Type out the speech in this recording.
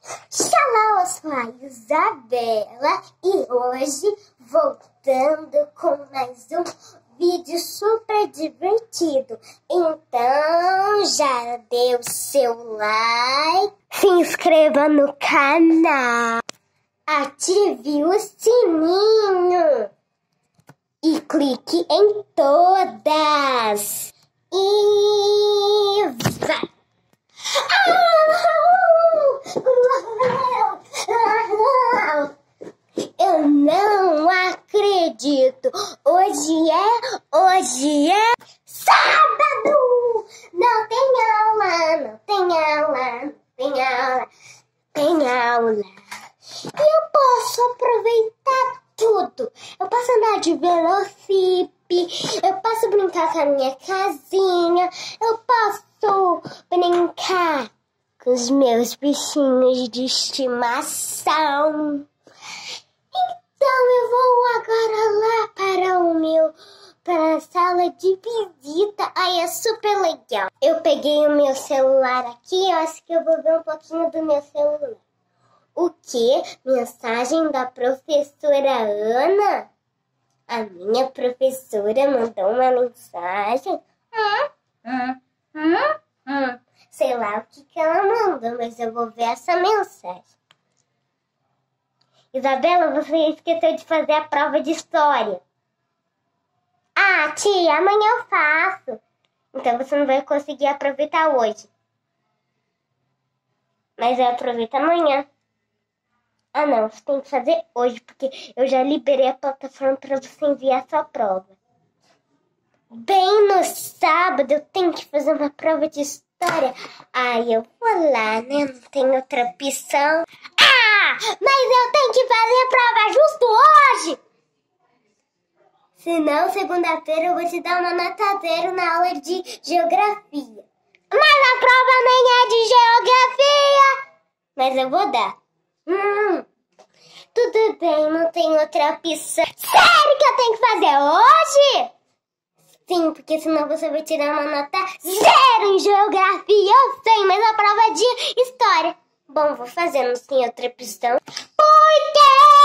Shalom, eu sou a Isabela e hoje voltando com mais um vídeo super divertido. Então já deu seu like, se inscreva no canal, ative o sininho e clique em todas. E vai! Eu não acredito. Hoje é sábado. Não tem aula, não tem aula, não tem aula, tem aula. E eu posso aproveitar tudo. Eu posso andar de velocipe, eu posso brincar com a minha casinha, eu posso brincar com os meus bichinhos de estimação. Então eu vou agora lá para a sala de visita. Ai, é super legal. Eu peguei o meu celular aqui, eu acho que eu vou ver um pouquinho do meu celular. O quê? Mensagem da professora Ana? A minha professora mandou uma mensagem? Sei lá o que ela mandou, mas eu vou ver essa mensagem. Isabela, você esqueceu de fazer a prova de história. Ah, tia, amanhã eu faço. Então você não vai conseguir aproveitar hoje. Mas eu aproveito amanhã. Ah, não, você tem que fazer hoje, porque eu já liberei a plataforma para você enviar sua prova. Bem no sábado eu tenho que fazer uma prova de história. Ai, eu vou lá, né? Não tem outra opção. Ah, mas eu tenho que fazer a prova justo hoje. Senão, segunda-feira eu vou te dar uma nota 0 na aula de geografia. Mas a prova nem é de geografia. Mas eu vou dar. Tudo bem, não tem outra opção. Sério que eu tenho que fazer hoje? Sim, porque senão você vai tirar uma nota 0 em geografia. Eu sei, mas a prova é de história. Bom, vou fazer, não tem outra opção. Por quê?